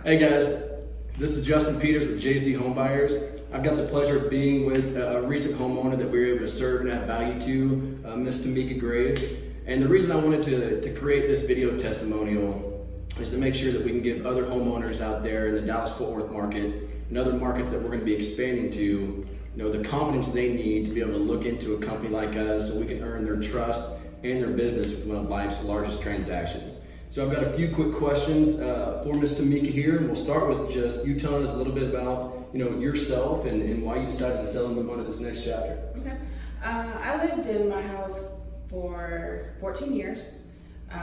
Hey guys, this is Justin Peters with JZ Homebuyers. I've got the pleasure of being with a recent homeowner that we were able to serve and add value to, Ms. Tamika Graves. And the reason I wanted to create this video testimonial is to make sure that we can give other homeowners out there in the Dallas-Fort Worth market and other markets that we're going to be expanding to, the confidence they need to be able to look into a company like us so we can earn their trust and their business with one of life's largest transactions. So I've got a few quick questions for Ms. Tamika here, and we'll start with just you telling us a little bit about yourself and why you decided to sell and move on to this next chapter. Okay. I lived in my house for 14 years. I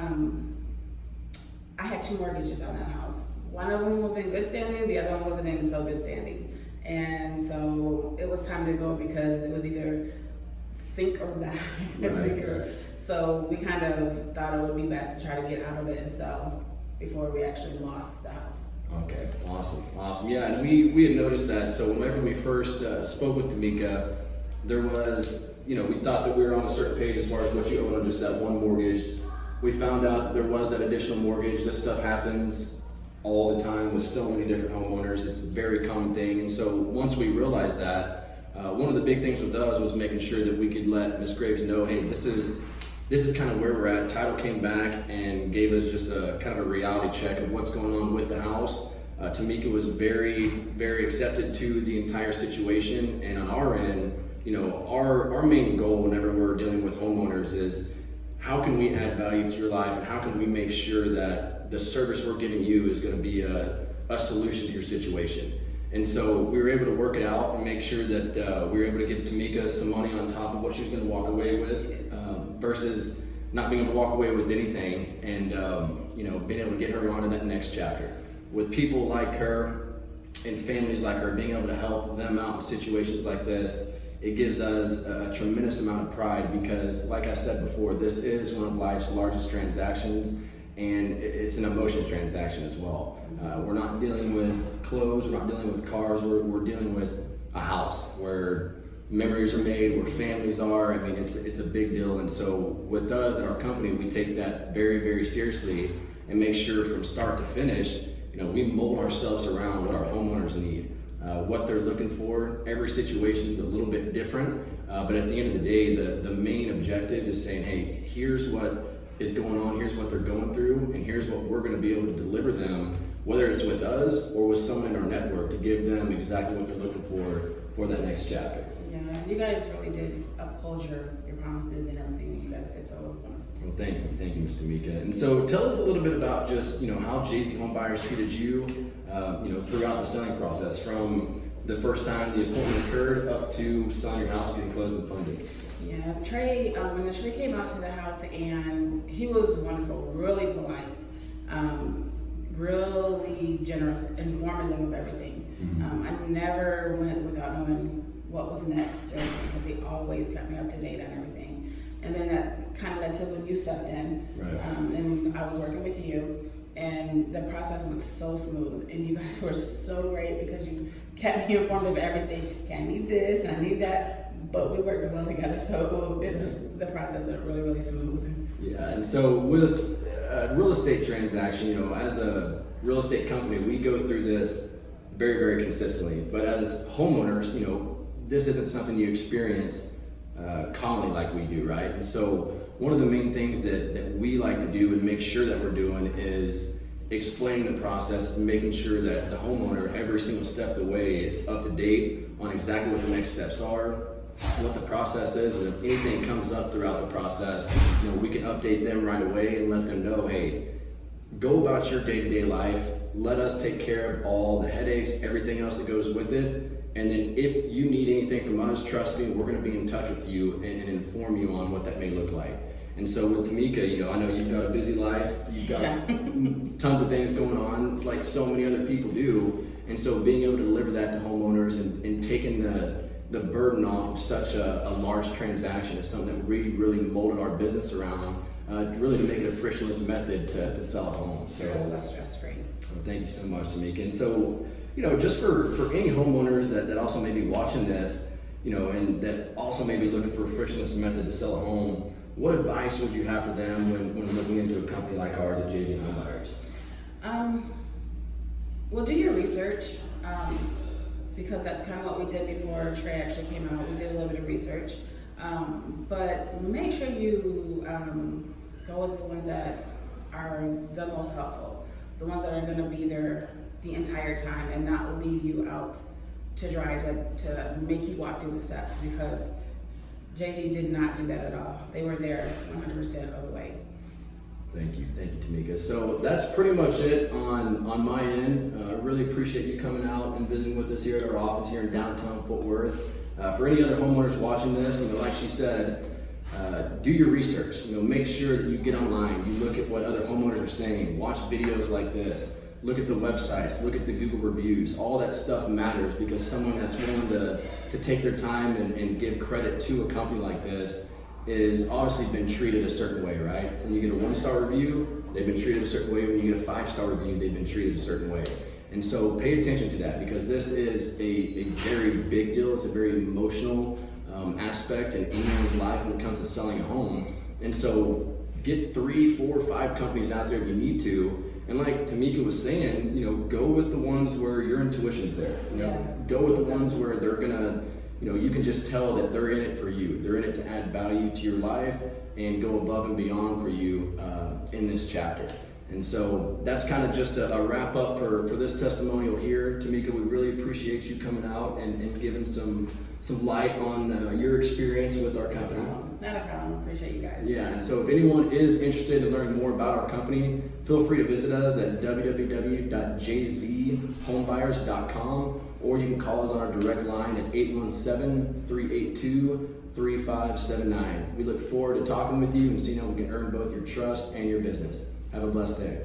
had 2 mortgages on that house. One of them was in good standing, the other one wasn't in so good standing. And so it was time to go because it was either sink or die. Right. So we kind of thought it would be best to try to get out of it and sell before we actually lost the house. Okay, awesome. Yeah, and we had noticed that. So whenever we first spoke with Tamika, there was, we thought that we were on a certain page as far as what you own on just that one mortgage. We found out that there was that additional mortgage. This stuff happens all the time with so many different homeowners. It's a very common thing. And so once we realized that, one of the big things with us was making sure that we could let Ms. Graves know, hey, this is kind of where we're at. Title came back and gave us just a kind of a reality check of what's going on with the house. Tamika was very, very accepted to the entire situation. And on our end, our main goal whenever we're dealing with homeowners is how can we add value to your life and how can we make sure that the service we're giving you is going to be a solution to your situation. And so we were able to work it out and make sure that we were able to give Tamika some money on top of what she was going to walk away with. Versus not being able to walk away with anything and being able to get her on to that next chapter. With people like her and families like her, being able to help them out in situations like this, it gives us a tremendous amount of pride because, like I said before, this is one of life's largest transactions and it's an emotions transaction as well. We're not dealing with clothes, we're not dealing with cars, we're dealing with a house where memories are made, where families are. I mean, it's a big deal. And so with us and our company, we take that very, very seriously and make sure from start to finish, we mold ourselves around what our homeowners need, what they're looking for. Every situation is a little bit different, but at the end of the day, the main objective is saying, hey, here's what is going on, here's what they're going through, and here's what we're going to be able to deliver them, whether it's with us or with someone in our network, to give them exactly what they're looking for that next chapter. Yeah, you guys really did uphold your promises and everything that you guys did, so it was wonderful. Well, thank you, Ms. Tamika. And so tell us a little bit about just, how JZ Homebuyers treated you, throughout the selling process, from the first time the appointment occurred up to selling your house, getting closed and funded. Yeah, Trey initially came out to the house and he was wonderful, really polite, really generous, informative of everything. Mm-hmm. I never went without knowing what was next because he always kept me up to date on everything. And then that kind of led to when you stepped in, right. And I was working with you, and the process went so smooth. And you guys were so great because you kept me informed of everything. Hey, I need this and I need that. But we worked well together, so the process went really, really smooth. Yeah, and so with a real estate transaction, as a real estate company, we go through this very, very consistently. But as homeowners, this isn't something you experience commonly like we do, right? And so one of the main things that we like to do and make sure that we're doing is explaining the process and making sure that the homeowner, every single step of the way, is up to date on exactly what the next steps are, what the process is, and if anything comes up throughout the process, we can update them right away and let them know, hey, go about your day-to-day life, let us take care of all the headaches, everything else that goes with it, and then if you need anything from us, trust me, we're going to be in touch with you and inform you on what that may look like. And so with Tamika, I know you've got a busy life, you've got tons of things going on like so many other people do, and so being able to deliver that to homeowners and taking the burden off of such a large transaction is something that we really molded our business around, really to make it a frictionless method to sell a home. So less stress-free. Well, thank you so much, Tamika. And so, just for any homeowners that also may be watching this, and that also may be looking for a frictionless method to sell a home, what advice would you have for them when looking into a company like ours at JZ Homebuyers? Well, do your research, because that's kind of what we did before Trey actually came out. We did a little bit of research, but make sure you go with the ones that are the most helpful, the ones that are going to be there the entire time and not leave you out to dry to make you walk through the steps, because Jay-Z did not do that at all. They were there 100% of the way. Thank you, Tamika. So that's pretty much it on my end. I really appreciate you coming out and visiting with us here at our office here in downtown Fort Worth. For any other homeowners watching this, like she said, do your research. Make sure that you get online, you look at what other homeowners are saying, watch videos like this, look at the websites, look at the Google reviews. All that stuff matters, because someone that's willing to take their time and give credit to a company like this is obviously been treated a certain way, right? When you get a 1-star review, they've been treated a certain way. When you get a 5-star review, they've been treated a certain way. And so pay attention to that, because this is a very big deal. It's a very emotional aspect in anyone's life when it comes to selling a home. And so get 3, 4, 5 companies out there if you need to. And like Tamika was saying, go with the ones where your intuition's there. Go with the ones where they're gonna, you can just tell that they're in it for you. They're in it to add value to your life and go above and beyond for you in this chapter. And so that's kind of just a wrap up for this testimonial here. Tamika, we really appreciate you coming out and giving some light on your experience with our company. Not a problem. Appreciate you guys. Yeah, and so if anyone is interested in learning more about our company, feel free to visit us at www.jzhomebuyers.com, or you can call us on our direct line at 817-382-3579. We look forward to talking with you and seeing how we can earn both your trust and your business. Have a blessed day.